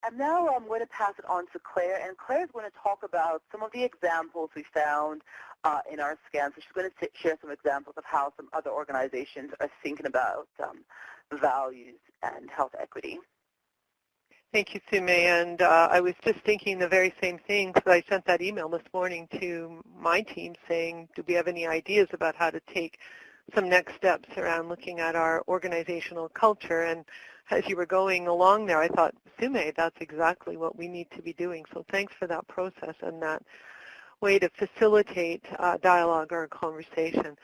And now I'm going to pass it on to Claire, and Claire is going to talk about some of the examples we found in our scan. So she's going to share some examples of how some other organizations are thinking about values and health equity. Thank you, Sume. And I was just thinking the very same thing because I sent that email this morning to my team saying, do we have any ideas about how to take some next steps around looking at our organizational culture? And as you were going along there, I thought, Sume, that's exactly what we need to be doing. So thanks for that process and that way to facilitate dialogue or conversation.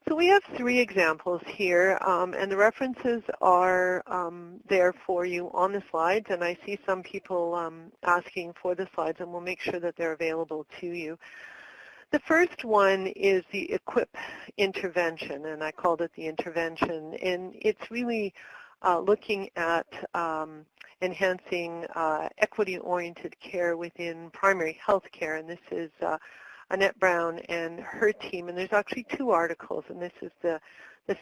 So we have 3 examples here, and the references are there for you on the slides, and I see some people asking for the slides, and we'll make sure that they're available to you. The first one is the EQUIP intervention, and I called it the intervention, and it's really looking at enhancing equity-oriented care within primary health care, and this is Annette Brown and her team, and there's actually 2 articles, and this is the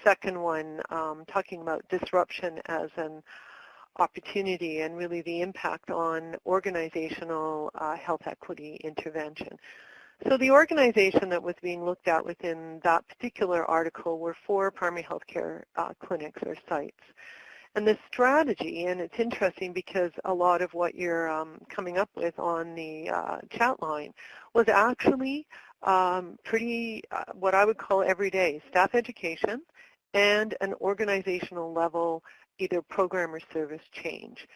second one talking about disruption as an opportunity and really the impact on organizational health equity intervention. So the organization that was being looked at within that particular article were 4 primary health care clinics or sites. And the strategy, and it's interesting because a lot of what you're coming up with on the chat line was actually pretty, what I would call everyday staff education and an organizational level either program or service change.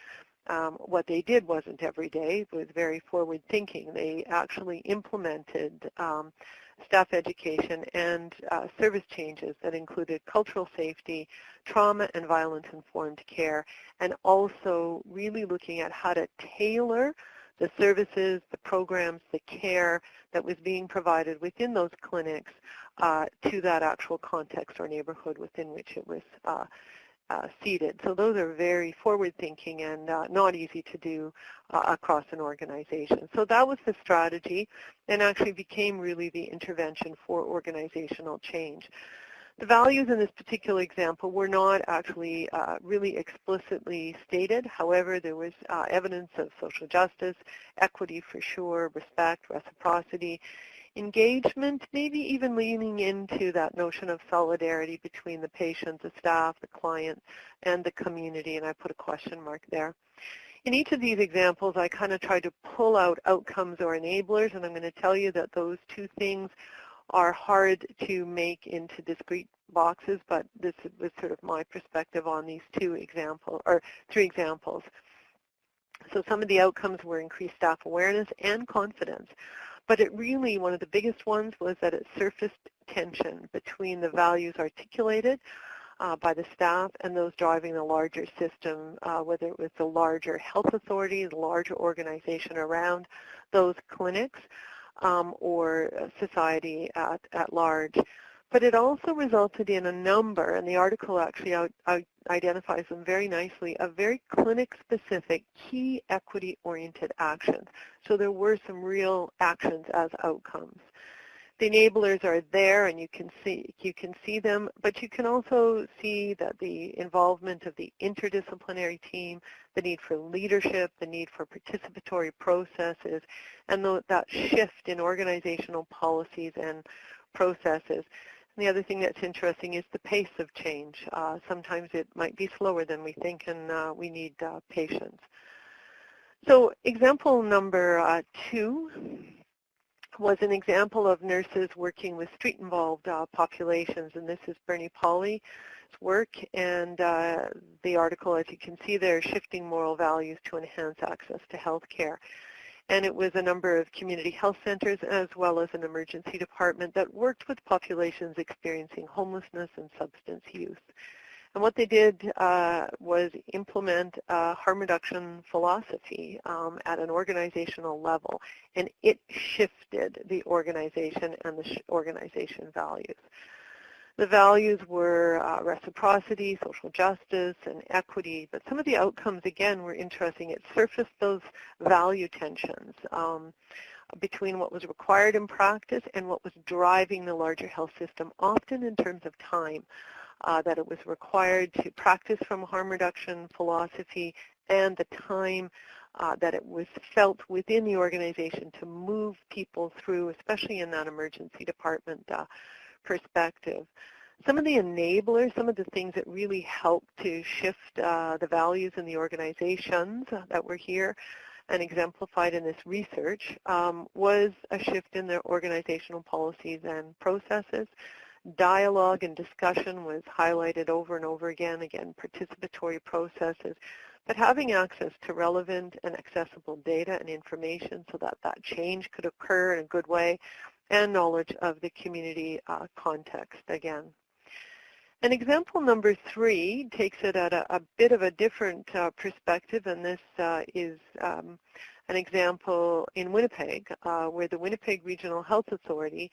What they did wasn't every day, it was very forward thinking. They actually implemented staff education and service changes that included cultural safety, trauma and violence-informed care, and also really looking at how to tailor the services, the programs, the care that was being provided within those clinics to that actual context or neighborhood within which it was seated. So those are very forward-thinking and not easy to do across an organization. So that was the strategy and actually became really the intervention for organizational change. The values in this particular example were not actually really explicitly stated. However, there was evidence of social justice, equity for sure, respect, reciprocity, engagement, maybe even leaning into that notion of solidarity between the patient, the staff, the client, and the community, and I put a question mark there. In each of these examples, I kind of tried to pull out outcomes or enablers, and I'm going to tell you that those 2 things are hard to make into discrete boxes, but this was sort of my perspective on these 2 examples, or 3 examples. So some of the outcomes were increased staff awareness and confidence. But it really, one of the biggest ones was that it surfaced tension between the values articulated by the staff and those driving the larger system, whether it was the larger health authority, the larger organization around those clinics, or society at large. But it also resulted in a number, and the article actually identifies them very nicely, of very clinic-specific key equity-oriented actions. So there were some real actions as outcomes. The enablers are there, and you can see them, but you can also see that the involvement of the interdisciplinary team, the need for leadership, the need for participatory processes, and that shift in organizational policies and processes. And the other thing that's interesting is the pace of change. Sometimes it might be slower than we think, and we need patience. So example number 2 was an example of nurses working with street-involved populations, and this is Bernie Pauly's work, and the article, as you can see there, Shifting Moral Values to Enhance Access to Health Care. And it was a number of community health centers as well as an emergency department that worked with populations experiencing homelessness and substance use. And what they did was implement a harm reduction philosophy at an organizational level, and it shifted the organization and the organization values. The values were reciprocity, social justice, and equity, but some of the outcomes, again, were interesting. It surfaced those value tensions between what was required in practice and what was driving the larger health system, often in terms of time, that it was required to practice from harm reduction philosophy and the time that it was felt within the organization to move people through, especially in that emergency department perspective. Some of the enablers, some of the things that really helped to shift the values in the organizations that were here and exemplified in this research was a shift in their organizational policies and processes. Dialogue and discussion was highlighted over and over again, participatory processes, but having access to relevant and accessible data and information so that that change could occur in a good way, and knowledge of the community context again. And example number 3 takes it at a bit of a different perspective, and this is an example in Winnipeg, where the Winnipeg Regional Health Authority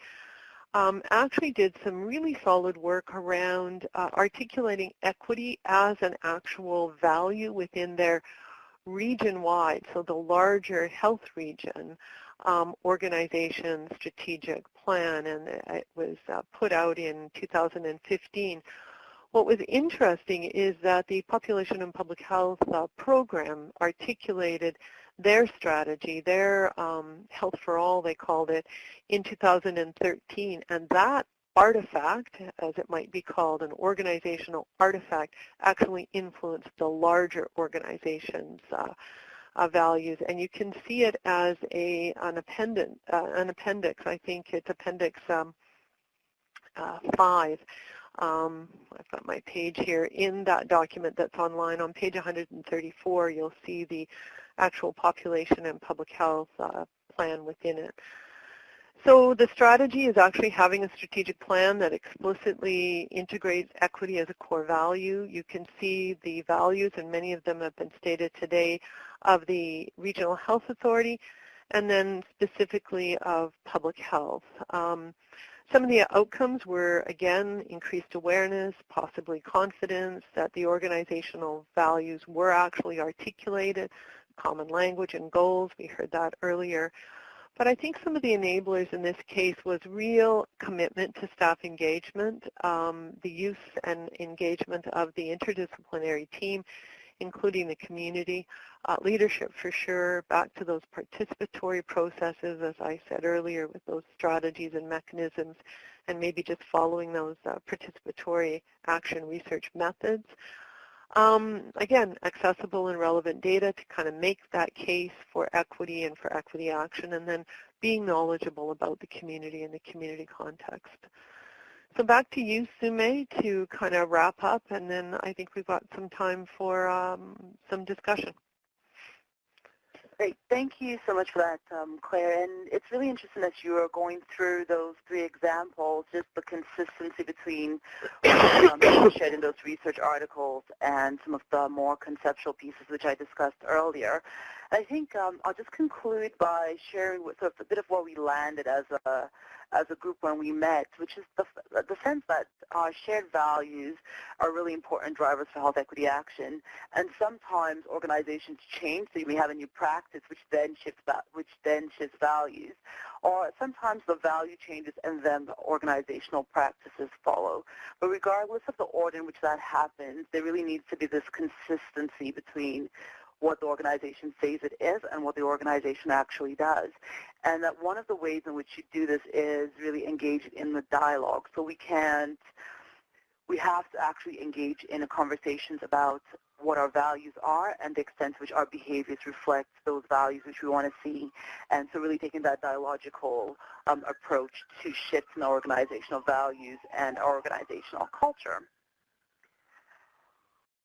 actually did some really solid work around articulating equity as an actual value within their region-wide, so the larger health region organization strategic plan, and it was put out in 2015. What was interesting is that the Population and Public Health program articulated their strategy, their Health for All, they called it, in 2013. And that artifact, as it might be called, an organizational artifact, actually influenced the larger organization's values. And you can see it as an appendix. I think it's Appendix 5. I've got my page here in that document that's online. On page 134, you'll see the actual population and public health plan within it. So the strategy is actually having a strategic plan that explicitly integrates equity as a core value. You can see the values, and many of them have been stated today, of the Regional Health Authority, and then specifically of public health. Some of the outcomes were, again, increased awareness, possibly confidence that the organizational values were actually articulated, common language and goals. We heard that earlier. But I think some of the enablers in this case was real commitment to staff engagement, the use and engagement of the interdisciplinary team, including the community, leadership for sure, back to those participatory processes, as I said earlier, with those strategies and mechanisms, and maybe just following those participatory action research methods. Again, accessible and relevant data to kind of make that case for equity and for equity action, and then being knowledgeable about the community and the community context. So back to you, Sume, to kind of wrap up, and then I think we've got some time for some discussion. Great. Thank you so much for that, Claire. And it's really interesting that you are going through those 3 examples, just the consistency between what shared in those research articles and some of the more conceptual pieces which I discussed earlier. And I think I'll just conclude by sharing with sort of a bit of what we landed as a group when we met, which is the sense that our shared values are really important drivers for health equity action. And sometimes organizations change, so you may have a new practice which then shifts values. Or sometimes the value changes and then the organizational practices follow. But regardless of the order in which that happens, there really needs to be this consistency between what the organization says it is and what the organization actually does. And that one of the ways in which you do this is really engage in the dialogue. So we have to actually engage in conversations about what our values are and the extent to which our behaviors reflect those values which we want to see. And so really taking that dialogical approach to shift in our organizational values and our organizational culture.